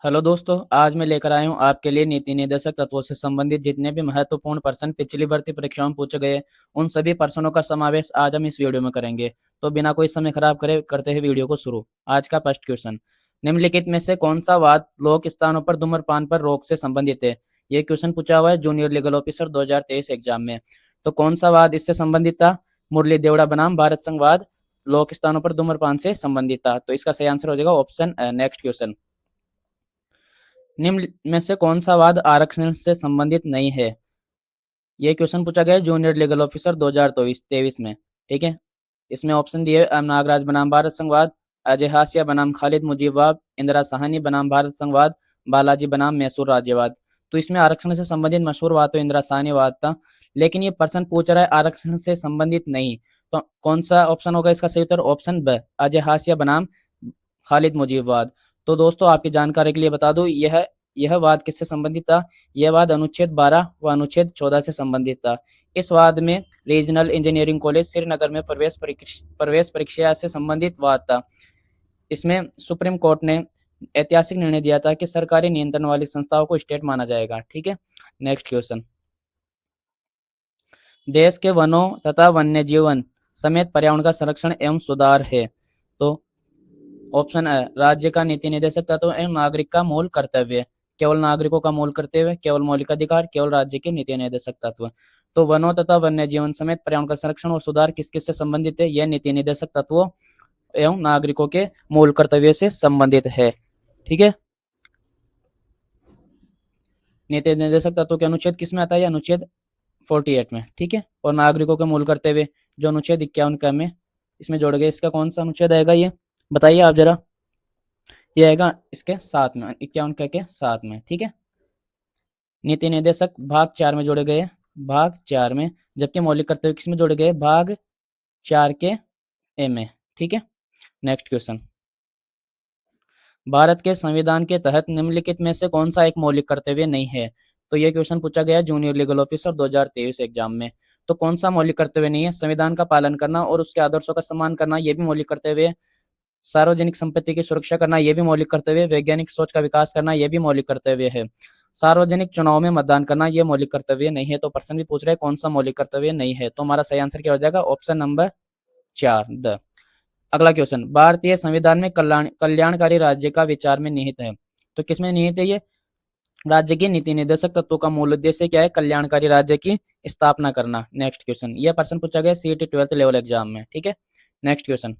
Hello दोस्तों, आज मैं लेकर आया हूँ आपके लिए नीति निर्देशक तत्वों से संबंधित जितने भी महत्वपूर्ण प्रश्न पिछली भर्ती परीक्षाओं में पूछे गए, उन सभी प्रश्नों का समावेश आज हम इस वीडियो में करेंगे। तो बिना कोई समय खराब करे करते हैं वीडियो को शुरू। आज का फर्स्ट क्वेश्चन, निम्नलिखित में से कौन सा वाद लोक स्थानों पर धूम्रपान पर रोक से संबंधित है? ये क्वेश्चन पूछा हुआ है जूनियर लीगल ऑफिसर 2023 एग्जाम में। तो कौन सा वाद इससे संबंधित था? मुरली देवड़ा बनाम भारत संघवाद लोक स्थानों पर धूम्रपान से संबंधित था। तो इसका सही आंसर हो जाएगा ऑप्शन। नेक्स्ट क्वेश्चन, निम्न में से कौन सा वाद आरक्षण से संबंधित नहीं है? ये क्वेश्चन पूछा गया है जूनियर लीगल ऑफिसर 2023 में। ठीक है, इसमें ऑप्शन दिए नागराज बनाम भारत संघवाद, अजय हासिया बनाम खालिद मुजीबवाद, इंदिरा साहनी बनाम भारत संघवाद, बालाजी बनाम मैसूर राज्यवाद। तो इसमें आरक्षण से संबंधित मशहूर वाद तो इंदिरा साहनी वाद था, लेकिन ये प्रश्न पूछ रहा है आरक्षण से संबंधित नहीं। तो कौन सा ऑप्शन होगा इसका सही उत्तर? ऑप्शन ब, अजय हासिया बनाम खालिद मुजीबवाद। तो दोस्तों आपकी जानकारी के लिए बता दूं, यह वाद किससे संबंधित था? यह वाद अनुच्छेद 12 व अनुच्छेद 14 से संबंधित था। इस वाद में रीजनल इंजीनियरिंग कॉलेज श्रीनगर में प्रवेश परीक्षा से संबंधित वाद था। इसमें सुप्रीम कोर्ट ने ऐतिहासिक निर्णय दिया था कि सरकारी नियंत्रण वाली संस्थाओं को स्टेट माना जाएगा। ठीक है, नेक्स्ट क्वेश्चन, देश के वनों तथा वन्य जीवन समेत पर्यावरण का संरक्षण एवं सुधार है। तो ऑप्शन है राज्य का नीति निर्देशक तत्व एवं नागरिक का मूल कर्तव्य। केवल नागरिकों का मूल कर्तव्य, केवल मौलिक अधिकार, केवल राज्य के नीति निर्देशक तत्व। तो वनों तथा वन्य जीवन समेत पर्यावरण का संरक्षण और सुधार किस किस से संबंधित है? यह नीति निर्देशक तत्वों एवं नागरिकों के मूल कर्तव्य से संबंधित है। ठीक है, नीति निर्देशक तत्व के अनुच्छेद किस में आता है? अनुच्छेद 48 में। ठीक है, और नागरिकों के मूल कर्तव्य जो अनुच्छेद 51 का में इसमें जोड़ गए। इसका कौन सा अनुच्छेद आएगा ये बताइए आप जरा? ये आएगा इसके साथ में, 51 के साथ में। ठीक है, नीति निर्देशक भाग 4 में जोड़े गए, भाग 4 में, जबकि मौलिक कर्तव्य किस में जोड़े गए? भाग 4 के ए में। ठीक है, नेक्स्ट क्वेश्चन, भारत के संविधान के तहत निम्नलिखित में से कौन सा एक मौलिक कर्तव्य नहीं है? तो ये क्वेश्चन पूछा गया जूनियर लीगल ऑफिसर 2023 एग्जाम में। तो कौन सा मौलिक कर्तव्य नहीं है? संविधान का पालन करना और उसके आदर्शों का सम्मान करना, यह भी मौलिक कर्तव्य है। सार्वजनिक संपत्ति की सुरक्षा करना, यह भी मौलिक कर्तव्य है। वैज्ञानिक सोच का विकास करना, यह भी मौलिक कर्तव्य है। सार्वजनिक चुनाव में मतदान करना, यह मौलिक कर्तव्य नहीं है। तो प्रश्न भी पूछ रहे हैं कौन सा मौलिक कर्तव्य नहीं है। तो हमारा सही आंसर क्या हो जाएगा? Option number 4 the. अगला क्वेश्चन, भारतीय संविधान में कल्याणकारी राज्य का विचार में निहित है। तो किसमें निहित है ये? राज्य के नीति निर्देशक तत्वों का मूल उद्देश्य क्या है? कल्याणकारी राज्य की स्थापना करना। नेक्स्ट क्वेश्चन, यह प्रश्न पूछा गया सीईटी 12th लेवल एग्जाम में। ठीक है, नेक्स्ट क्वेश्चन,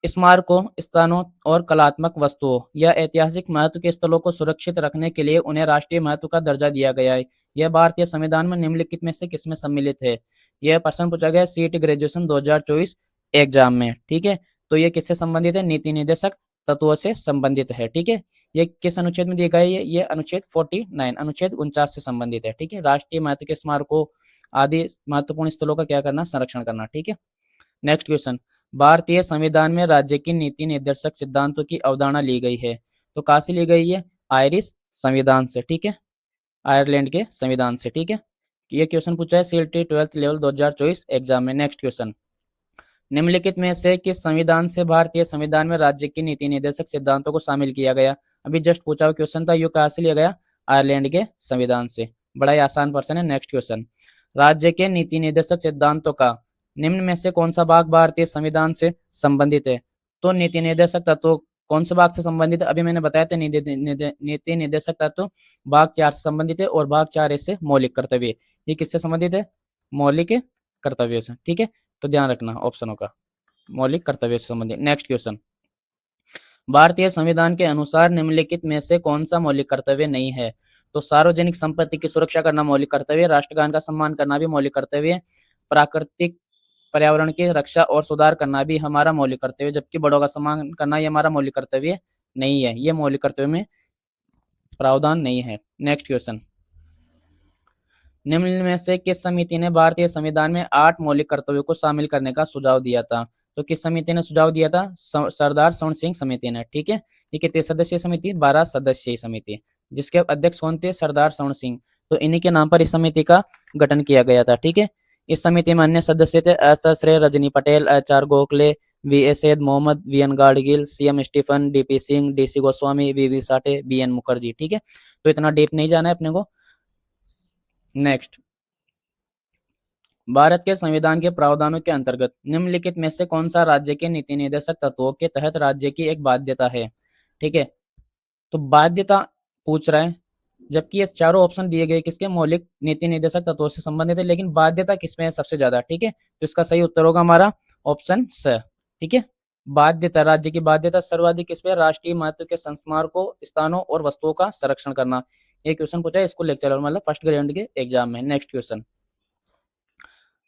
स्मारकों, स्थानों और कलात्मक वस्तुओं या ऐतिहासिक महत्व के स्थलों को सुरक्षित रखने के लिए उन्हें राष्ट्रीय महत्व का दर्जा दिया गया है। यह भारतीय संविधान में निम्नलिखित में से किसमें सम्मिलित है? यह प्रश्न पूछा गया सीईटी ग्रेजुएशन 2024 एग्जाम में। ठीक है, तो ये किससे संबंधित है? नीति निर्देशक तत्वों से संबंधित है। ठीक है, ये किस अनुच्छेद में दिया गया है? ये अनुच्छेद 49, अनुच्छेद 49 से संबंधित है। ठीक है, राष्ट्रीय महत्व के स्मारकों आदि महत्वपूर्ण स्थलों का क्या करना? संरक्षण करना। ठीक है, नेक्स्ट क्वेश्चन, भारतीय संविधान में राज्य की नीति निर्देशक सिद्धांतों की अवधारणा ली गई है। तो कहाँ से ली गई है? आयरिश संविधान से। ठीक है, आयरलैंड के संविधान से। ठीक है, ये क्वेश्चन पूछा है सीईटी 12th लेवल 2024 एग्जाम में। नेक्स्ट क्वेश्चन, निम्नलिखित में से किस संविधान से भारतीय संविधान में राज्य की नीति निर्देशक सिद्धांतों को शामिल किया गया? अभी जस्ट पूछा हुआ क्वेश्चन था, ये कहाँ से लिया गया? आयरलैंड के संविधान से। बड़ा ही आसान प्रश्न है। नेक्स्ट क्वेश्चन, राज्य के नीति निर्देशक सिद्धांतों का निम्न में से कौन सा भाग भारतीय संविधान से संबंधित है? तो नीति निर्देशक तत्व कौन से भाग से संबंधित है? अभी मैंने बताया था नीति निर्देशक तत्व भाग 4 से संबंधित है, और भाग 4 से मौलिक कर्तव्य। ये किससे संबंधित है? मौलिक कर्तव्य से। ठीक है, तो ध्यान रखना ऑप्शनों का, मौलिक कर्तव्य से संबंधित। नेक्स्ट क्वेश्चन, भारतीय संविधान के अनुसार निम्नलिखित में से कौन सा मौलिक कर्तव्य नहीं है? तो सार्वजनिक संपत्ति की सुरक्षा करना मौलिक कर्तव्य, राष्ट्रगान का सम्मान करना भी मौलिक कर्तव्य, प्राकृतिक पर्यावरण की रक्षा और सुधार करना भी हमारा मौलिक कर्तव्य, जबकि बड़ों का सम्मान करना ये हमारा मौलिक कर्तव्य नहीं है। ये मौलिक कर्तव्य में प्रावधान नहीं है। नेक्स्ट क्वेश्चन, निम्न में से किस समिति ने भारतीय संविधान में 8 मौलिक कर्तव्यों को शामिल करने का सुझाव दिया था? तो किस समिति ने सुझाव दिया था? सरदार स्वर्ण सिंह समिति ने। ठीक है, ये कितने सदस्यीय समिति? 12 सदस्यीय समिति, जिसके अध्यक्ष कौन थे? सरदार स्वर्ण सिंह। तो इन्हीं के नाम पर इस समिति का गठन किया गया था। ठीक है, इस समिति में अन्य सदस्य थे S S Ray, Rajni Patel, H R Gokhale, V A Syed Mohammad, V N Gadgil, C M Stephen, D P Singh, D C Goswami, V V Sathe, B N Mukherjee. ठीक है, तो इतना डीप नहीं जाना है अपने को। नेक्स्ट, भारत के संविधान के प्रावधानों के अंतर्गत निम्नलिखित में से कौन सा राज्य के नीति निर्देशक तत्वों के तहत राज्य की एक बाध्यता है। ठीक है, तो बाध्यता पूछ रहा है, जबकि ये चारों ऑप्शन दिए गए किसके, मौलिक नीति निर्देशक तत्वों से संबंधित है, लेकिन बाध्यता किसमें है सबसे ज्यादा। ठीक है, तो इसका सही उत्तर होगा हमारा ऑप्शन स। ठीक है, बाध्यता, राज्य की बाध्यता सर्वाधिक किसमें, राष्ट्रीय महत्व के संस्मारकों, स्थानों और वस्तुओं का संरक्षण करना। ये क्वेश्चन पूछा है स्कूल लेक्चर मतलब फर्स्ट ग्रेड के एग्जाम में। नेक्स्ट क्वेश्चन,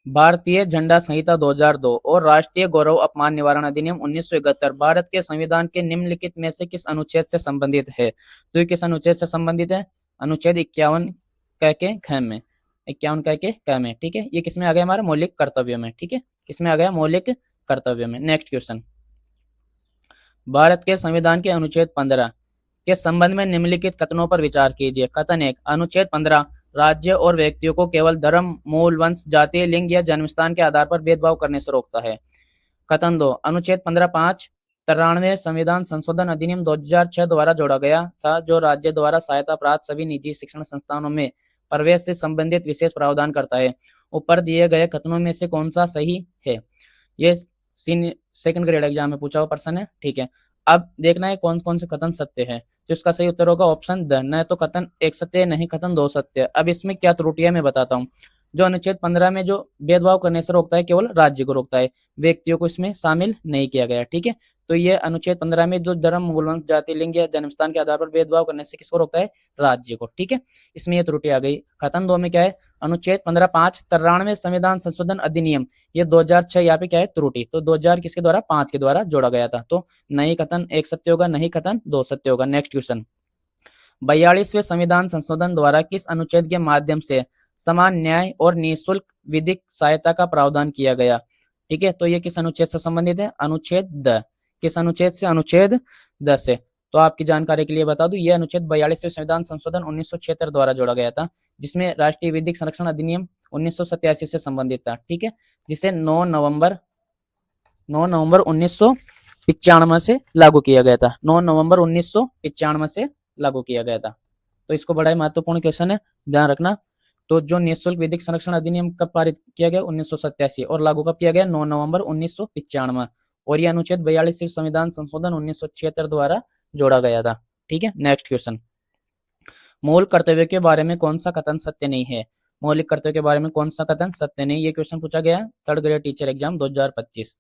भारतीय झंडा संहिता 2002 और राष्ट्रीय गौरव अपमान निवारण अधिनियम 1971 भारत के संविधान के निम्नलिखित में से किस अनुच्छेद से संबंधित है। तो ये किस अनुच्छेद से संबंधित है, अनुच्छेद 51 कह के ख में, 51 कह के क में। ठीक है, ये किसमें आ गया हमारा, मौलिक कर्तव्य में। ठीक है, किसमें आ गया, मौलिक कर्तव्य में। नेक्स्ट क्वेश्चन, भारत के संविधान के अनुच्छेद 15 के संबंध में निम्नलिखित कथनों पर विचार कीजिए। कथन 1, अनुच्छेद 15 राज्य और व्यक्तियों को केवल धर्म, मूल, वंश, जाति, लिंग या जन्मस्थान के आधार पर भेदभाव करने से रोकता है। कथन 2, अनुच्छेद 15(5) 93 संविधान संशोधन अधिनियम 2006 द्वारा जोड़ा गया था, जो राज्य द्वारा सहायता प्राप्त सभी निजी शिक्षण संस्थानों में प्रवेश से संबंधित विशेष प्रावधान करता है। ऊपर दिए गए कथनों में से कौन सा सही है। ये सेकंड ग्रेड एग्जाम में पूछा हुआ प्रश्न है। ठीक है, अब देखना है कौन कौन से कथन सत्य है। तो इसका सही उत्तर होगा ऑप्शन द, न तो कथन एक सत्य, नहीं कथन दो सत्य। अब इसमें क्या त्रुटियां मैं बताता हूँ। जो अनुच्छेद 15 में जो भेदभाव करने से रोकता है, केवल राज्य को रोकता है, व्यक्तियों को इसमें शामिल नहीं किया गया। ठीक है, तो ये अनुच्छेद 15 में जो धर्म, मूल, वंश, जाति, लिंग या जन्मस्थान के आधार पर भेदभाव करने से किसको रोकता है, राज्य को। ठीक है, इसमें ये त्रुटि आ गई। कथन 2 में क्या है, अनुच्छेद 15(5) 93 संविधान संशोधन अधिनियम, ये 2006, यहाँ पे क्या है त्रुटि, तो 2000 किसके द्वारा, 5 के द्वारा जोड़ा गया था। तो नहीं कथन एक सत्य होगा, नहीं कथन दो सत्य होगा। नेक्स्ट क्वेश्चन, 42वें संविधान संशोधन द्वारा किस अनुच्छेद के माध्यम से समान न्याय और निःशुल्क विधिक सहायता का प्रावधान किया गया। ठीक है, तो ये किस अनुच्छेद से संबंधित है, अनुच्छेद 10। किस अनुच्छेद से, अनुच्छेद 10 से। तो आपकी जानकारी के लिए बता दूं, ये अनुच्छेद 42वें संविधान संशोधन 1976 द्वारा जोड़ा गया था, जिसमें राष्ट्रीय विधिक संरक्षण अधिनियम 1987 से संबंधित था। ठीक है, जिसे 9 नवंबर 1995 से लागू किया गया था। 9 नवंबर 1995 से लागू किया गया था। तो इसको बड़ा ही महत्वपूर्ण क्वेश्चन है, ध्यान रखना। तो जो निःशुल्क विधिक संरक्षण अधिनियम कब पारित किया गया, 1987, और लागू कब किया गया, 9 नवंबर 1995। और यह अनुच्छेद 42 संविधान संशोधन 1976 द्वारा जोड़ा गया था। ठीक है, नेक्स्ट क्वेश्चन, मूल कर्तव्य के बारे में कौन सा कथन सत्य नहीं है। मौलिक कर्तव्य के बारे में कौन सा कथन सत्य नहीं, ये क्वेश्चन पूछा गया third grade teacher exam 2025।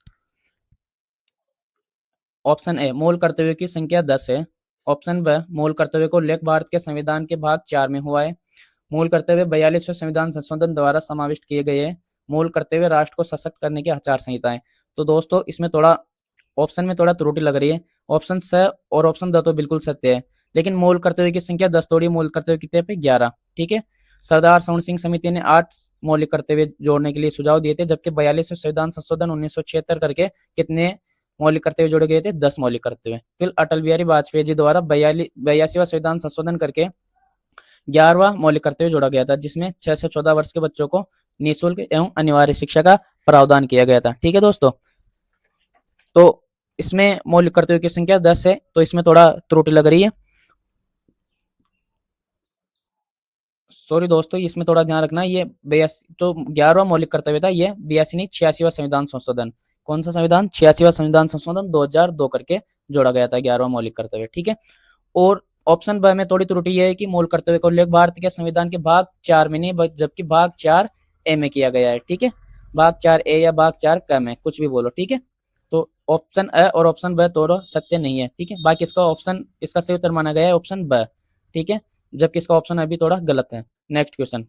Option A, मूल कर्तव्य की संख्या 10 है। ऑप्शन ब, मूल कर्तव्य को उल्लेख भारत के संविधान के भाग 4 में हुआ है। मूल कर्तव्य 42वें संविधान संशोधन द्वारा समाविष्ट किए गए हैं। मूल कर्तव्य राष्ट्र को सशक्त करने की आचार संहिता है। तो दोस्तों इसमें थोड़ा ऑप्शन में थोड़ा त्रुटि लग रही है। ऑप्शन स और ऑप्शन द तो बिल्कुल सत्य है, लेकिन मूल कर्तव्य की संख्या 10 थोड़ी, मूल कर्तव्य कितने पे, 11। ठीक है, सरदार सवर्ण सिंह समिति ने 8 मौलिक कर्तव्य जोड़ने के लिए सुझाव दिए थे, जबकि 42वें संविधान संशोधन 1976 करके कितने मौलिक कर्तव्य जोड़े गए थे, 10 मौलिक कर्तव्य। फिर अटल बिहारी वाजपेयी जी द्वारा 82वां संविधान संशोधन करके 11वां मौलिक कर्तव्य जोड़ा गया था, जिसमें 6 से 14 वर्ष के बच्चों को निःशुल्क एवं अनिवार्य शिक्षा का प्रावधान किया गया था। ठीक है दोस्तों, तो इसमें मौलिक कर्तव्य की संख्या 10 है, तो इसमें थोड़ा त्रुटि लग रही है। सॉरी दोस्तों, इसमें थोड़ा ध्यान रखना, ये 82 तो 11वां मौलिक कर्तव्य था, ये 82 नहीं 86वां संविधान संशोधन। कौन सा संविधान, 86वां संविधान संशोधन 2002 करके जोड़ा गया था 11वां मौलिक कर्तव्य। ठीक है, और ऑप्शन ब में थोड़ी त्रुटि यह है कि मूल कर्तव्य का उल्लेख भारत के संविधान के भाग 4 में नहीं, जबकि भाग 4 ए में किया गया है। ठीक है, भाग 4 ए या भाग 4 क में, कुछ भी बोलो। ठीक है, तो ऑप्शन अ और ऑप्शन ब दोनों सत्य नहीं है। ठीक है, बाकी इसका ऑप्शन, इसका सही उत्तर माना गया है ऑप्शन ब। ठीक है, जबकि इसका ऑप्शन अभी थोड़ा गलत है। नेक्स्ट क्वेश्चन,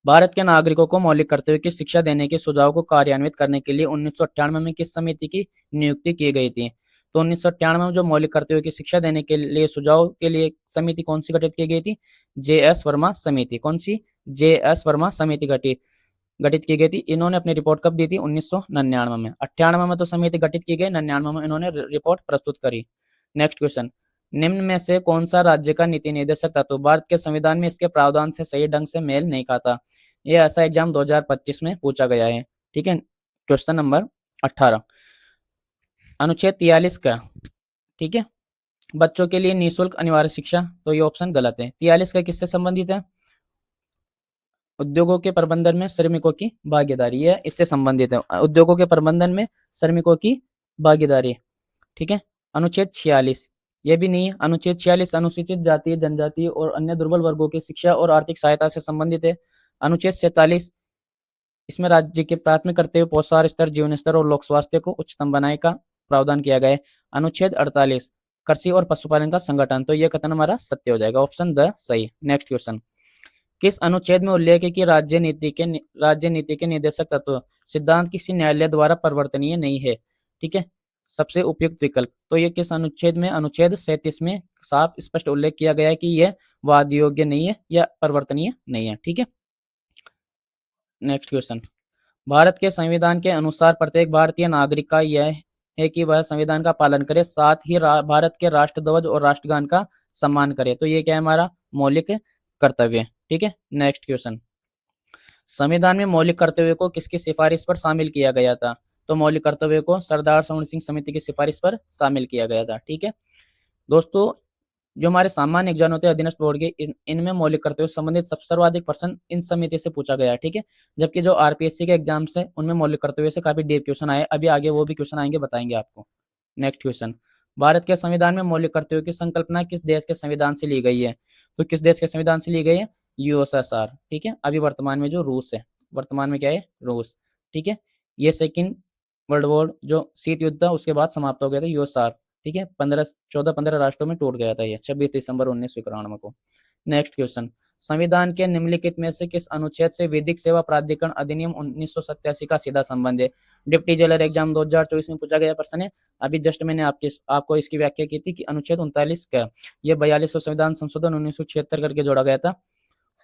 भारत के नागरिकों को मौलिक कर्तव्य की शिक्षा देने के सुझाव को कार्यान्वित करने के लिए 1998 में किस समिति की नियुक्ति की गई थी। तो 1998 में जो मौलिक कर्तव्य की शिक्षा देने के लिए सुझाव के लिए समिति कौन सी गठित की गई थी, जे.एस. वर्मा समिति। कौन सी, जे.एस. वर्मा समिति गठित गठित की गई थी। इन्होंने अपनी रिपोर्ट कब दी थी, 1999 में। 98 में तो समिति गठित की गई, 99 में इन्होंने रिपोर्ट प्रस्तुत करी। नेक्स्ट क्वेश्चन, निम्न में से कौन सा राज्य का नीति निर्देशक तत्व भारत के संविधान में इसके प्रावधान से सही ढंग से मेल नहीं खाता। ये ऐसा एग्जाम 2025 में पूछा गया है। ठीक है, क्वेश्चन नंबर 18। अनुच्छेद 43 का, ठीक है, बच्चों के लिए निःशुल्क अनिवार्य शिक्षा, तो ये ऑप्शन गलत है। 43 का किससे संबंधित है? उद्योगों के प्रबंधन में श्रमिकों की भागीदारी, है इससे संबंधित है। उद्योगों के प्रबंधन में श्रमिकों की भागीदारी, ठीक है। अनुच्छेद 46, ये भी नहीं है। अनुच्छेद 46 अनुसूचित जाति, जनजाति और अन्य दुर्बल वर्गों की शिक्षा और आर्थिक सहायता से संबंधित है। अनुच्छेद 47, इसमें राज्य के प्राथमिक कर्तव्य पोषण स्तर, जीवन स्तर और लोक स्वास्थ्य को उच्चतम बनाने का प्रावधान किया गया है। अनुच्छेद 48, कृषि और पशुपालन का संगठन, तो ये कथन हमारा सत्य हो जाएगा, ऑप्शन द सही। नेक्स्ट क्वेश्चन, किस अनुच्छेद में उल्लेख है कि राज्य नीति के निर्देशक तत्व सिद्धांत किसी न्यायालय द्वारा परिवर्तनीय नहीं है? ठीक है, सबसे उपयुक्त विकल्प, तो ये किस अनुच्छेद में? अनुच्छेद 37 में साफ स्पष्ट उल्लेख किया गया है कि यह वाद योग्य नहीं है या परिवर्तनीय नहीं है, ठीक है। नेक्स्ट क्वेश्चन, भारत के संविधान के अनुसार प्रत्येक भारतीय नागरिक का यह है कि वह संविधान का पालन करे, साथ ही भारत के राष्ट्रध्वज और राष्ट्रगान का सम्मान करे, तो ये क्या है? हमारा मौलिक कर्तव्य, ठीक है। नेक्स्ट क्वेश्चन, संविधान में मौलिक कर्तव्य को किसकी सिफारिश पर शामिल किया गया था? तो मौलिक कर्तव्य को सरदार सवर्ण सिंह समिति की सिफारिश पर शामिल किया गया था, ठीक है। दोस्तों, जो हमारे सामान्य एग्जाम होते हैं अधीनस्थ बोर्ड के, इनमें मौलिक कर्तव्य से संबंधित सबसे सर्वाधिक प्रश्न इन समिति से पूछा गया है, ठीक है। जबकि जो आरपीएससी के एग्जाम्स है उनमें मौलिक कर्तव्य से काफी डीप क्वेश्चन आए, अभी आगे वो भी क्वेश्चन आएंगे, बताएंगे आपको। नेक्स्ट क्वेश्चन, भारत के संविधान में मौलिक कर्तव्यों की संकल्पना किस देश के संविधान से ली गई है? तो किस देश के संविधान से ली गई है? यूएसएसआर, ठीक है। अभी वर्तमान में जो रूस है, वर्तमान में क्या है? रूस, ठीक है। ये सेकेंड वर्ल्ड वॉर जो शीत युद्ध था उसके बाद समाप्त हो गया था यूएसआर, ठीक है। 15 राष्ट्रों में टूट गया था ये 26 दिसंबर 1991 को। नेक्स्ट क्वेश्चन, संविधान के निम्नलिखित में से किस अनुच्छेद से विधिक सेवा प्राधिकरण अधिनियम 1987 का सीधा संबंध है? डिप्टी जेलर एग्जाम 2024 में पूछा गया प्रश्न है। अभी जस्ट मैंने आपको इसकी व्याख्या की थी कि अनुच्छेद 39 का ये 42 संविधान संशोधन 1976 करके जोड़ा गया था।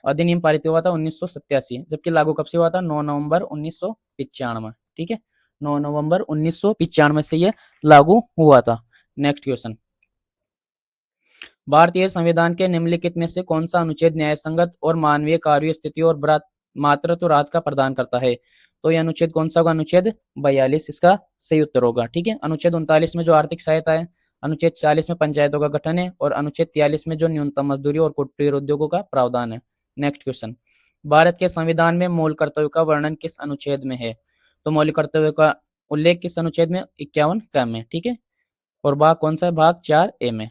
अधिनियम पारित हुआ था 1987, जबकि लागू कब से हुआ था? 9 नवंबर 1995, ठीक है। 9 नवंबर 1995 से ये लागू हुआ था। नेक्स्ट क्वेश्चन, भारतीय संविधान के निम्नलिखित में से कौन सा अनुच्छेद न्याय संगत और मानवीय कार्य स्थिति और मातृत्व राहत का प्रदान करता है? तो ये अनुच्छेद कौन सा होगा? अनुच्छेद 42 इसका सही उत्तर होगा, ठीक है। अनुच्छेद 39 में जो आर्थिक सहायता है, अनुच्छेद 40 में पंचायतों का गठन है और अनुच्छेद 43 में जो न्यूनतम मजदूरी और कुटीर उद्योगों का प्रावधान है। नेक्स्ट क्वेश्चन, भारत के संविधान में मूल कर्तव्य का वर्णन किस अनुच्छेद में है? तो मौलिक कर्तव्य का उल्लेख किस अनुच्छेद में? 51 क में, ठीक है। और भाग कौन सा है? भाग 4 ए में।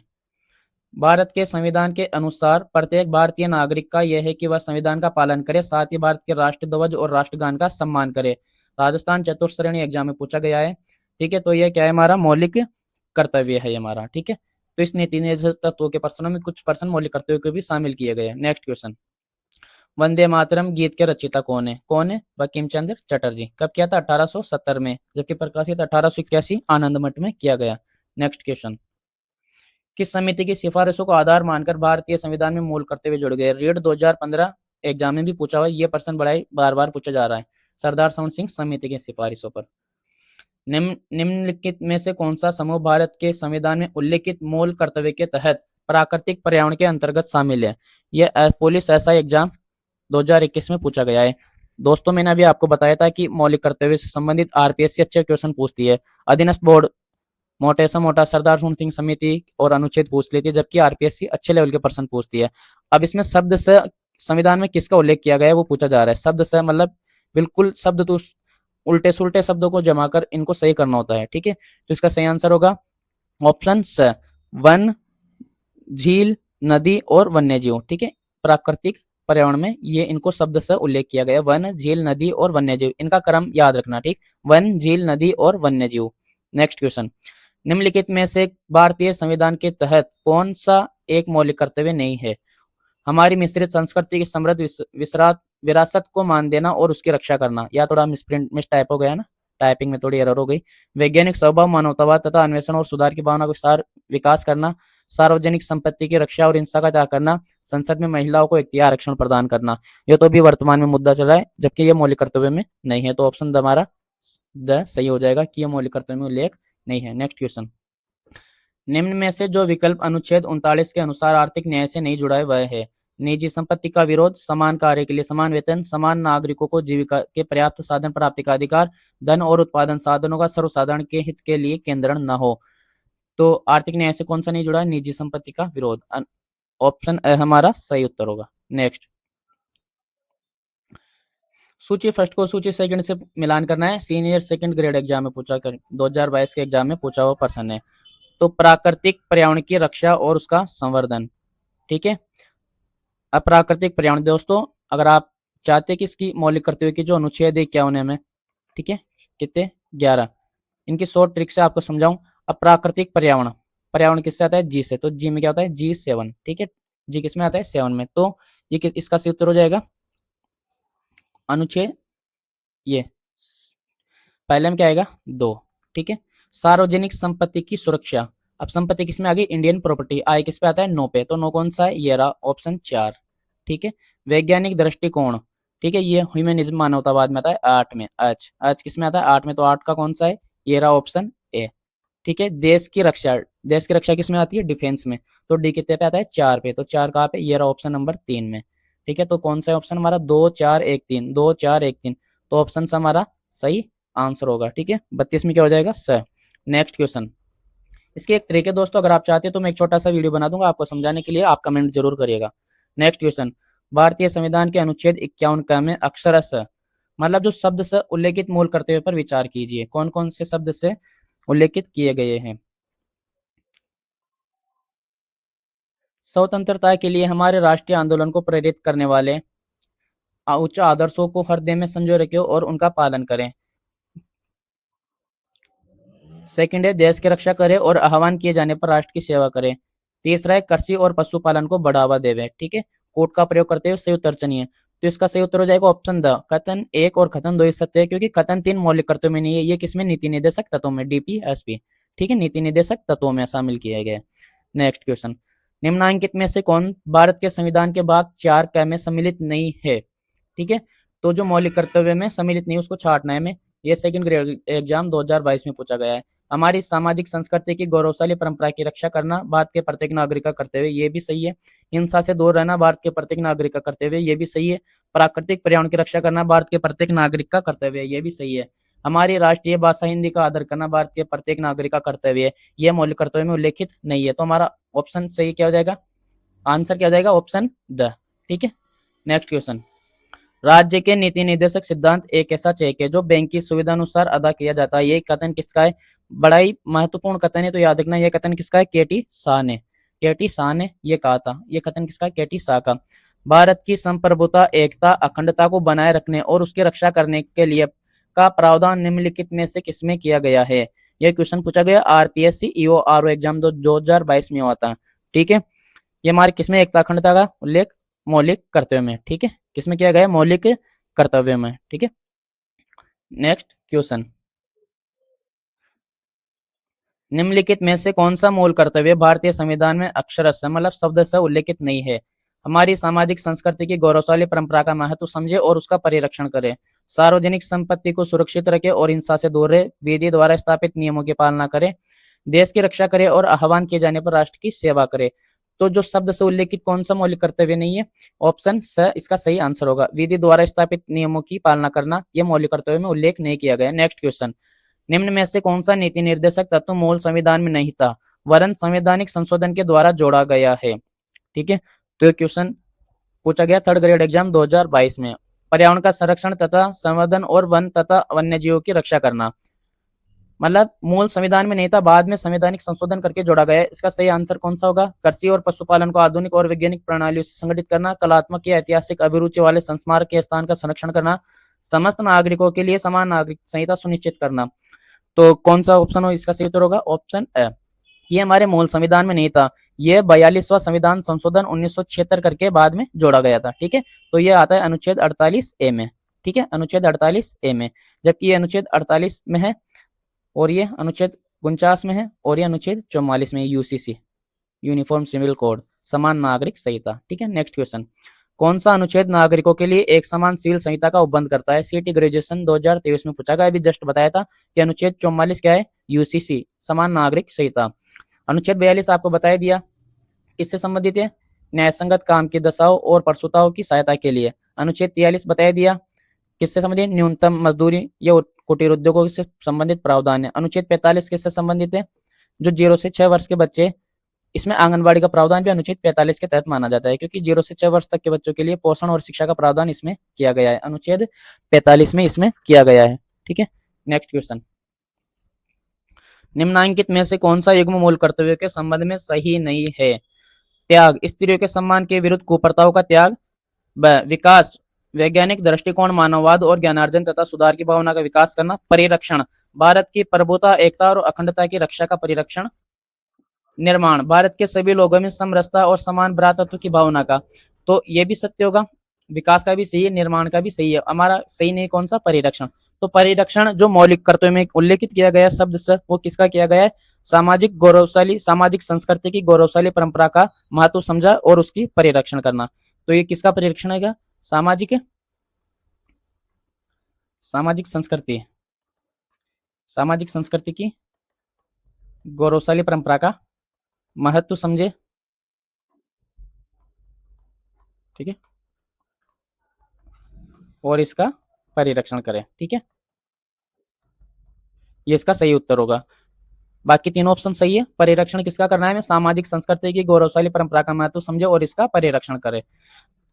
भारत के संविधान के अनुसार प्रत्येक भारतीय नागरिक का यह है कि वह संविधान का पालन करे, साथ ही भारत के राष्ट्रध्वज और राष्ट्रगान का सम्मान करे। राजस्थान चतुर्थ श्रेणी एग्जाम में पूछा गया है, ठीक है। तो यह क्या है? हमारा मौलिक कर्तव्य है हमारा, ठीक है। तो इस नीति निर्देशक तत्वों के प्रश्नों में कुछ प्रश्न मौलिक कर्तव्य को भी शामिल किए गए हैं। नेक्स्ट क्वेश्चन, वंदे मातरम गीत के रचयिता कौन है? कौन है? बंकिम चंद्र चटर्जी। कब किया था? 1870 में, जबकि प्रकाशित 1881 आनंद मठ में किया गया। नेक्स्ट क्वेश्चन, किस समिति की सिफारिशों को आधार मानकर भारतीय संविधान में मूल कर्तव्य जुड़ गए? रीड 2015 एग्जाम में भी पूछा हुआ, ये प्रश्न बड़ा ही बार बार पूछा जा रहा है। सरदार सवर्ण सिंह समिति की सिफारिशों पर। निम्नलिखित में से कौन सा समूह भारत के संविधान में उल्लेखित मूल कर्तव्य के तहत प्राकृतिक पर्यावरण के अंतर्गत शामिल है? यह पुलिस एसआई एग्जाम 2021 में पूछा गया है। दोस्तों, मैंने अभी आपको बताया था कि मौलिक कर्तव्य से संबंधित आरपीएससी अच्छे क्वेश्चन पूछती है। अधीनस्थ बोर्ड मोटे से मोटा सरदार सवर्ण सिंह समिति और अनुच्छेद पूछ लेती है, जबकि आरपीएससी अच्छे लेवल के प्रश्न पूछती है। अब इसमें शब्द से संविधान में किसका उल्लेख किया गया है वो पूछा जा रहा है। शब्द से मतलब बिल्कुल शब्द तो उल्टे सुल्टे शब्दों को जमा कर इनको सही करना होता है, ठीक है। तो इसका सही आंसर होगा ऑप्शन स, वन, झील, नदी और वन्य जीव, ठीक है। प्राकृतिक पर्यावरण में ये इनको शब्द से उल्लेख किया गया, वन, झील, नदी और वन्य जीव। इनका क्रम याद रखना, ठीक। वन, झील, नदी और वन्य जीव। नेक्स्ट क्वेश्चन, निम्नलिखित में से भारतीय संविधान के तहत कौन सा एक मौलिक कर्तव्य नहीं है? हमारी मिश्रित संस्कृति की समृद्ध विरासत को मान देना और उसकी रक्षा करना। या थोड़ा मिस टाइप हो गया ना, टाइपिंग में थोड़ी एरर हो गई। वैज्ञानिक स्वभाव, मानवतावाद तथा अन्वेषण और सुधार की भावना को विकास करना, सार्वजनिक संपत्ति की रक्षा और हिंसा का त्याग करना, संसद में महिलाओं को इख्तियार आरक्षण प्रदान करना। यह तो भी वर्तमान में मुद्दा चल रहा है, जबकि यह मौलिक कर्तव्य में नहीं है। तो ऑप्शन हमारा द सही हो जाएगा कि यह मौलिक कर्तव्य में उल्लेख नहीं है। नेक्स्ट क्वेश्चन, निम्न में से जो विकल्प अनुच्छेद 39 के अनुसार आर्थिक न्याय से नहीं जुड़ा है वह है? निजी संपत्ति का विरोध, समान कार्य के लिए समान वेतन, समान नागरिकों को जीविका के पर्याप्त साधन प्राप्ति का अधिकार, धन और उत्पादन साधनों का सर्वसाधारण के हित के लिए केंद्रण न हो। तो आर्थिक न्याय से कौन सा नहीं जुड़ा है? निजी संपत्ति का विरोध। ऑप्शन ए हमारा सही उत्तर होगा। नेक्स्ट, सूची फर्स्ट को सूची सेकंड से मिलान करना है। सीनियर सेकंड ग्रेड एग्जाम में पूछा कर 2022 के एग्जाम में पूछा हुआ प्रश्न है। तो प्राकृतिक पर्यावरण की रक्षा और उसका संवर्धन, ठीक है। अप्राकृतिक पर्यावरण दोस्तों, अगर आप चाहते कि इसकी मौलिक कर्तव्य की जो अनुच्छेद है 51 में, ठीक है, कितने 11, इनकी शॉर्ट ट्रिक से आपको समझाऊं। अप्राकृतिक पर्यावरण, पर्यावरण किससे आता है? जी से। तो जी में क्या होता है? G7, ठीक है। जी किस में आता है? 7 में। तो ये इसका सही उत्तर हो जाएगा अनुच्छेद, ये पहले में क्या आएगा? 2, ठीक है। सार्वजनिक संपत्ति की सुरक्षा, अब संपत्ति किसमें आ गई? Indian property. आई किस पे आता है? 9 पे। तो 9 कौन सा है? ये रहा ऑप्शन 4, ठीक है। वैज्ञानिक दृष्टिकोण, ठीक है, ये ह्यूमनिज्म मानवतावाद में आता है 8 में। आज किस में आता है? 8 में। तो 8 का कौन सा है? ये रहा ऑप्शन ए, ठीक है। देश की रक्षा, देश की रक्षा किसमें आती है? डिफेंस में। तो डी कितने पे आता है? 4 पे। तो 4 कहाँ पे? ये रहा ऑप्शन नंबर 3 में, ठीक है। तो कौन सा ऑप्शन हमारा? 2 4 1 3, 2 4 1 3। तो ऑप्शन से हमारा सही आंसर होगा, ठीक है। 32 में क्या हो जाएगा? सर। नेक्स्ट क्वेश्चन, इसकी एक ट्रिक है दोस्तों, अगर आप चाहते हैं तो मैं एक छोटा सा वीडियो बना दूंगा आपको समझाने के लिए, आप कमेंट जरूर करिएगा। नेक्स्ट क्वेश्चन, भारतीय संविधान के अनुच्छेद 51 का में अक्षरश, मतलब जो शब्द से उल्लेखित मूल कर्तव्य पर विचार कीजिए। कौन कौन से शब्द से उल्लेखित किए गए हैं? स्वतंत्रता के लिए हमारे राष्ट्रीय आंदोलन को प्रेरित करने वाले उच्च आदर्शों को हृदय में संजोए रखें और उनका पालन करें। सेकंड है देश की रक्षा करें और आह्वान किए जाने पर राष्ट्र की सेवा करें। तीसरा है कृषि और पशुपालन को बढ़ावा देवे, ठीक है। कोट का प्रयोग करते हुए सही उत्तर चुनिए। तो इसका सही उत्तर हो जाएगा ऑप्शन द, कथन 1 और कथन 2 सत्य है, क्योंकि कथन 3 मौलिक कर्तव्यों में नहीं है। ये किसमें? नीति निर्देशक तत्वों में, DPSP, ठीक है, नीति निर्देशक तत्वों में शामिल किए गए। नेक्स्ट क्वेश्चन, निम्नांकित में से कौन भारत के संविधान के भाग 4 क में सम्मिलित नहीं है? ठीक है, तो जो मौलिक कर्तव्य में सम्मिलित नहीं उसको छांटना है हमें। ये सेकंड ग्रेड एग्जाम 2022 में पूछा गया है। हमारी सामाजिक संस्कृति की गौरवशाली परंपरा की रक्षा करना भारत के प्रत्येक नागरिक का कर्तव्य, ये भी सही है। हिंसा से दूर रहना भारत के प्रत्येक नागरिक का कर्तव्य, ये भी सही है। प्राकृतिक पर्यावरण की रक्षा करना भारत के प्रत्येक नागरिक का कर्तव्य है, ये भी सही है। हमारी राष्ट्रीय भाषा हिंदी का आदर करना भारत के प्रत्येक नागरिक का कर्तव्य है, यह मौलिक कर्तव्य में उल्लेखित नहीं है। तो हमारा ऑप्शन सही क्या हो जाएगा? आंसर क्या हो जाएगा? ऑप्शन द, ठीक है। नेक्स्ट क्वेश्चन, राज्य के नीति निर्देशक सिद्धांत एक ऐसा चेक है जो बैंक की सुविधा अनुसार अदा किया जाता है। ये कथन किसका है? बड़ा ही महत्वपूर्ण कथन है, तो याद रखना। यह कथन किसका है? केटी शाह ने, केटी शाह ने ये कहा था। ये कथन किसका है? केटी शाह का। भारत की संप्रभुता, एकता, अखंडता को बनाए रखने और उसकी रक्षा करने के लिए का प्रावधान निम्नलिखित में से किसमें किया गया है? यह क्वेश्चन पूछा गया RPSC EO RO एग्जाम 2022 में हुआ था, ठीक है। ये हमारे किसमें? एकता अखंडता का उल्लेख मौलिक कर्तव्य में, ठीक है। किसमें किया गया? मौलिक कर्तव्य में, ठीक है। नेक्स्ट क्वेश्चन, निम्नलिखित में से कौन सा मूल कर्तव्य भारतीय संविधान में अक्षरशः मतलब शब्द से उल्लेखित नहीं है? हमारी सामाजिक संस्कृति की गौरवशाली परंपरा का महत्व समझे और उसका परिरक्षण करे, सार्वजनिक संपत्ति को सुरक्षित रखे और हिंसा से दूर रहे, विधि द्वारा स्थापित नियमों की पालना करे, देश की रक्षा करे और आह्वान किए जाने पर राष्ट्र की सेवा करे। तो जो शब्द से उल्लेखित कौन सा मौलिक कर्तव्य नहीं है? ऑप्शन स इसका सही आंसर होगा। विधि द्वारा स्थापित नियमों की पालना करना, यह मौलिक कर्तव्य में उल्लेख नहीं किया गया। नेक्स्ट क्वेश्चन, निम्न में से कौन सा नीति निर्देशक तत्व मूल संविधान में नहीं था वरन संवैधानिक संशोधन के द्वारा जोड़ा गया है? ठीक है, तो ये क्वेश्चन पूछा गया थर्ड ग्रेड एग्जाम 2022 में। पर्यावरण का संरक्षण तथा संवर्धन और वन तथा वन्य जीवों की रक्षा करना, मतलब मूल संविधान में नहीं था, बाद में संवैधानिक संशोधन करके जोड़ा गया है। इसका सही आंसर कौन सा होगा? कृषि और पशुपालन को आधुनिक और वैज्ञानिक प्रणालियों से संगठित करना, कलात्मक या ऐतिहासिक अभिरुचि वाले संस्मारक के स्थान का संरक्षण करना, समस्त नागरिकों के लिए समान नागरिक संहिता सुनिश्चित करना। तो कौन सा ऑप्शन हो इसका सही उत्तर होगा? Option A. ये हमारे मूल संविधान में नहीं था, ये 42वां संविधान संशोधन 1976 करके बाद में जोड़ा गया था, ठीक है। तो ये आता है अनुच्छेद 48A में, ठीक है, अनुच्छेद 48A में, जबकि ये अनुच्छेद 48 में है और ये अनुच्छेद 49 में है और ये अनुच्छेद 44 में, UCC यूनिफॉर्म सिविल कोड, समान नागरिक संहिता, ठीक है। नेक्स्ट क्वेश्चन, कौन सा अनुच्छेद नागरिकों के लिए एक समान सिविल संहिता का उपबंध करता है? सीटी ग्रेजुएशन 2023 में पूछा गया, अभी जस्ट बताया था कि अनुच्छेद 44 क्या है? UCC समान नागरिक संहिता। अनुच्छेद 42 आपको बताया दिया, किससे संबंधित है? न्यायसंगत काम की दशाओं और प्रसूताओं की सहायता के लिए। अनुच्छेद 43 बता दिया, किससे संबंधित, न्यूनतम मजदूरी या कुटीर उद्योगों से संबंधित प्रावधान है। अनुच्छेद 45 किससे संबंधित है, जो 0 से 6 वर्ष के बच्चे, इसमें आंगनबाड़ी का प्रावधान भी अनुच्छेद 45 के तहत माना जाता है, क्योंकि 0 से 6 वर्ष तक के बच्चों के लिए पोषण और शिक्षा का प्रावधान इसमें किया गया है, अनुच्छेद 45 में इसमें किया गया है। ठीक है, नेक्स्ट क्वेश्चन, निम्नांकित में से कौन सा युग्म मूल कर्तव्य के संबंध में सही नहीं है। त्याग, स्त्रियों के सम्मान के विरुद्ध कुप्रथाओं का त्याग। ब, विकास, वैज्ञानिक दृष्टिकोण, मानववाद और ज्ञानार्जन तथा सुधार की भावना का विकास करना। परिरक्षण, भारत की प्रभुता, एकता और अखंडता की रक्षा का परिरक्षण। निर्माण, भारत के सभी लोगों में समरसता और समान भ्रातृत्व की भावना का। तो ये भी सत्य होगा, विकास का भी सही है, निर्माण का भी सही है। हमारा सही नहीं कौन सा, परिरक्षण। तो परिरक्षण जो मौलिक कर्तव्य में उल्लेखित किया गया शब्द से, वो किसका किया गया है, सामाजिक गौरवशाली, सामाजिक संस्कृति की गौरवशाली परंपरा का महत्व समझा और उसकी परिरक्षण करना। तो ये किसका परिरक्षण है, सामाजिक, सामाजिक संस्कृति, सामाजिक संस्कृति की गौरवशाली परंपरा का महत्व समझे। ठीक है, और इसका परिरक्षण करें। ठीक है, ये इसका सही उत्तर होगा। बाकी तीनों ऑप्शन सही है। परिरक्षण किसका करना है, सामाजिक संस्कृति की गौरवशाली परंपरा का महत्व समझे और इसका परिरक्षण करें।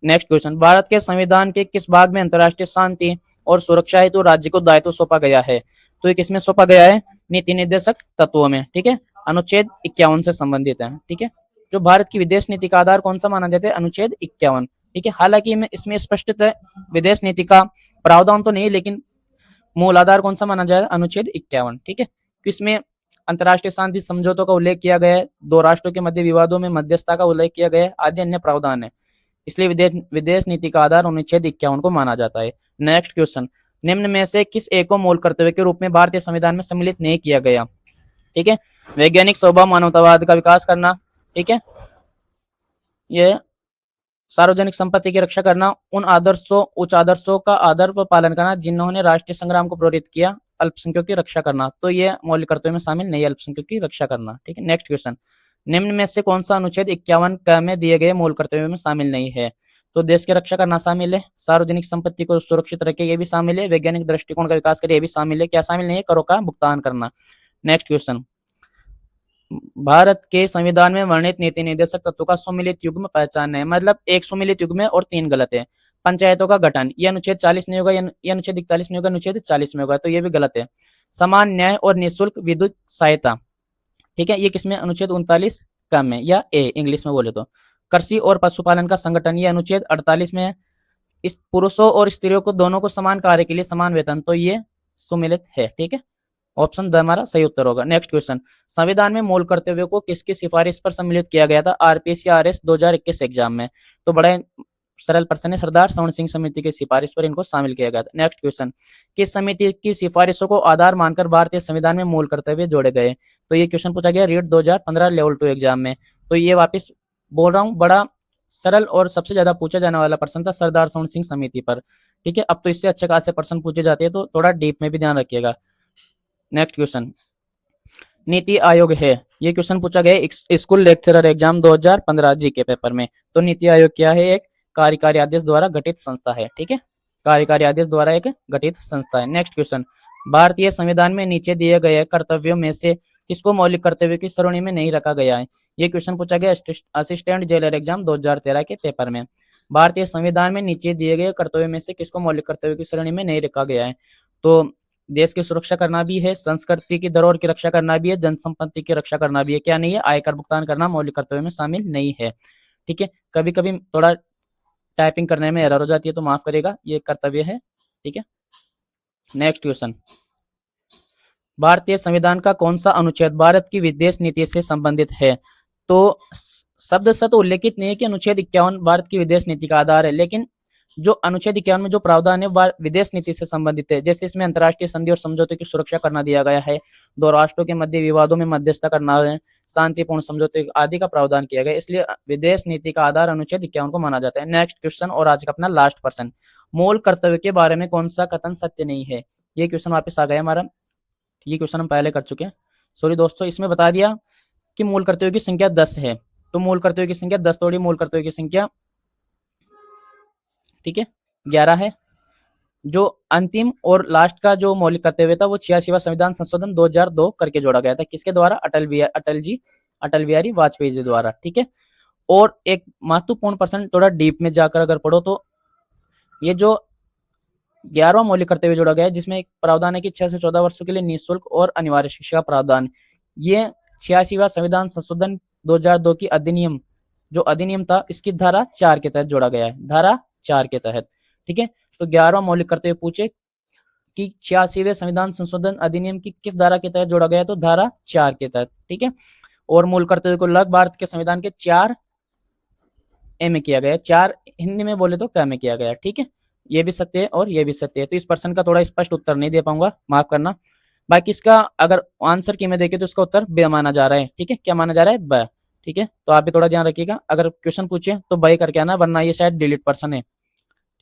नेक्स्ट क्वेश्चन, भारत के संविधान के किस भाग में अंतर्राष्ट्रीय शांति और सुरक्षा हेतु राज्य को दायित्व सौंपा गया है। तो ये किसमें सौंपा गया है, नीति निर्देशक तत्वों में। ठीक है, अनुच्छेद 51 से संबंधित है। ठीक है, जो भारत की विदेश नीति का आधार कौन सा माना जाता है, अनुच्छेद 51। ठीक है, हालांकि इसमें स्पष्ट विदेश नीति का प्रावधान तो नहीं, लेकिन मूल आधार कौन सा माना जाए, अनुच्छेद 51। ठीक है, तो इसमें अंतर्राष्ट्रीय शांति समझौतों का उल्लेख किया गया है, दो राष्ट्रों के मध्य विवादों में मध्यस्थता का उल्लेख किया गया है, आदि अन्य प्रावधान है। इसलिए विदेश नीति का आधार अनुच्छेद 51 को माना जाता है। नेक्स्ट क्वेश्चन, निम्न में से किस एक को मूल कर्तव्य के रूप में भारतीय संविधान में सम्मिलित नहीं किया गया। ठीक है, वैज्ञानिक स्वभाव, मानवतावाद का विकास करना। ठीक है, ये सार्वजनिक संपत्ति की रक्षा करना, उन आदर्शों, उच्च आदर्शों का आदर व पालन करना जिन्होंने राष्ट्रीय संग्राम को प्रेरित किया, अल्पसंख्यकों की रक्षा करना। तो ये मौलिक कर्तव्य में शामिल नहीं है, अल्पसंख्यकों की रक्षा करना। ठीक है, नेक्स्ट क्वेश्चन, निम्न में से कौन सा अनुच्छेद 51 क में दिए गए मूल कर्तव्य में शामिल नहीं है। तो देश की रक्षा करना शामिल है, सार्वजनिक संपत्ति को सुरक्षित रखे ये भी शामिल है, वैज्ञानिक दृष्टिकोण का विकास करे ये भी शामिल है। क्या शामिल नहीं है, करों का भुगतान करना। नेक्स्ट क्वेश्चन, भारत के संविधान में वर्णित नीति निर्देशक तत्वों का सुमिलित युग्म पहचान है, मतलब एक सुमिलित युग्म है और 3 गलत है। पंचायतों का गठन, ये अनुच्छेद 40 नहीं होगा, ये अनुच्छेद 41 नहीं होगा, अनुच्छेद 40 में होगा, तो ये भी गलत है। समान न्याय और निःशुल्क विद्युत सहायता, ठीक है, ये किसमें, अनुच्छेद 39 कम में, या ए इंग्लिश में बोले तो। कृषि और पशुपालन का संगठन, ये अनुच्छेद 48 में है। इस पुरुषों और स्त्रियों को दोनों को समान कार्य के लिए समान वेतन, तो ये सुमिलित है। ठीक है, ऑप्शन द हमारा सही उत्तर होगा। नेक्स्ट क्वेश्चन, संविधान में मूल कर्तव्यों को किसकी सिफारिश पर सम्मिलित किया गया था आरपीएससी आरएस 2021 एग्जाम में। तो बड़ा सरल प्रश्न है, सरदार श्रवण सिंह समिति की सिफारिश पर इनको शामिल किया गया था। नेक्स्ट क्वेश्चन, किस समिति की सिफारिशों को आधार मानकर भारतीय संविधान में मूल कर्तव्य जोड़े गए। तो ये क्वेश्चन पूछा गया रीट 2015 लेवल 2 एग्जाम में। तो ये वापिस बोल रहा हूँ, बड़ा सरल और सबसे ज्यादा पूछा जाने वाला प्रश्न था सरदार श्रवण सिंह समिति पर। ठीक है, अब तो इससे अच्छे खासे प्रश्न पूछे जाते हैं, तो थोड़ा डीप में भी ध्यान रखिएगा। नेक्स्ट क्वेश्चन, नीति आयोग है, ये क्वेश्चन पूछा गया स्कूल लेक्चरर एग्जाम 2015 जी के पेपर में। तो नीति आयोग क्या है, एक कार्यकारी आदेश द्वारा गठित संस्था है। ठीक है, कार्यकारी आदेश द्वारा एक गठित संस्था है। नेक्स्ट क्वेश्चन, भारतीय संविधान में नीचे दिए गए कर्तव्यों में से किसको मौलिक कर्तव्य की श्रेणी में नहीं रखा गया है। ये क्वेश्चन पूछा गया असिस्टेंट जेलर एग्जाम 2013 के पेपर में। भारतीय संविधान में नीचे दिए गए कर्तव्यों में से किसको मौलिक कर्तव्य की श्रेणी में नहीं रखा गया है। तो देश की सुरक्षा करना भी है, संस्कृति की धरोहर की रक्षा करना भी है, जनसंपत्ति की रक्षा करना भी है। क्या नहीं है, आयकर भुगतान करना मौलिक कर्तव्य में शामिल नहीं है। ठीक है, कभी कभी थोड़ा टाइपिंग करने में एरर हो जाती है, तो माफ करेगा, ये कर्तव्य है। ठीक है, नेक्स्ट क्वेश्चन, भारतीय संविधान का कौन सा अनुच्छेद भारत की विदेश नीति से संबंधित है। तो शब्द से तो उल्लेखित नहीं है कि अनुच्छेद 51 भारत की विदेश नीति का आधार है, लेकिन जो अनुच्छेद 51 में जो प्रावधान है वह विदेश नीति से संबंधित है। जैसे इसमें अंतर्राष्ट्रीय संधि और समझौते की सुरक्षा करना दिया गया है, दो राष्ट्रों के मध्य विवादों में मध्यस्थता करना है, शांतिपूर्ण समझौते आदि का प्रावधान किया गया, इसलिए विदेश नीति का आधार अनुच्छेद 51 को माना जाता है। नेक्स्ट क्वेश्चन और आज का अपना लास्ट प्रश्न, मूल कर्तव्य के बारे में कौन सा कथन सत्य नहीं है। ये क्वेश्चन वापस आ गया हमारा, ये क्वेश्चन हम पहले कर चुके हैं, सॉरी दोस्तों। इसमें बता दिया कि मूल कर्तव्यों की संख्या 10 है, तो मूल करते हुए की संख्या 10 तोड़ी मूल करते हुए की संख्या, ठीक है, 11 है। जो अंतिम और लास्ट का जो मौलिक कर्तव्य था वो 86वां संविधान संशोधन 2002 करके जोड़ा गया था। किसके द्वारा? अटल बिहारी वाजपेयी जी द्वारा, ठीक है। और एक महत्वपूर्ण प्रश्न थोड़ा डीप में जाकर अगर पढ़ो तो ये जो 11वां मौलिक कर्तव्य जोड़ा गया है जिसमें एक प्रावधान है कि 6 से 14 वर्षों के लिए निःशुल्क और अनिवार्य शिक्षा का प्रावधान। ये 86वां संविधान संशोधन 2002 की अधिनियम, जो अधिनियम था इसकी धारा 4 के तहत जोड़ा गया है, धारा 4 के तहत, ठीक है। तो 11वां मौलिक कर्तव्य पूछे कि 86वें संविधान संशोधन अधिनियम की किस धारा के तहत जोड़ा गया है, तो धारा 4 के तहत, ठीक है। और मूल कर्तव्य को लग भारत के संविधान के 4 ए में किया गया है, 4 हिंदी में बोले तो क में किया गया है, ठीक है। ये भी सत्य है और ये भी सत्य है। तो इस प्रश्न का थोड़ा स्पष्ट उत्तर नहीं दे पाऊंगा, माफ करना। बाकी इसका अगर आंसर की में देखे तो इसका उत्तर ब माना जा रहा है, ठीक है। क्या माना जा रहा है? ब, ठीक है। तो आप भी थोड़ा ध्यान रखिएगा, अगर क्वेश्चन पूछे तो बाई करके आना, वरना ये शायद डिलीट पर्सन है,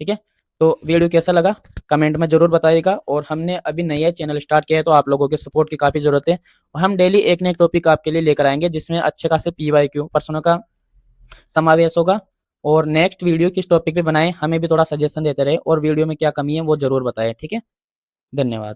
ठीक है। तो वीडियो कैसा लगा कमेंट में जरूर बताइएगा। और हमने अभी नया चैनल स्टार्ट किया है तो आप लोगों के सपोर्ट की काफी जरूरत है। और हम डेली एक न एक टॉपिक आपके लिए लेकर आएंगे जिसमें अच्छे खासे PYQ प्रश्नों का समावेश होगा। और नेक्स्ट वीडियो किस टॉपिक पे बनाएं हमें भी थोड़ा सजेशन देते रहे, और वीडियो में क्या कमी है वो जरूर बताएं, ठीक है। धन्यवाद।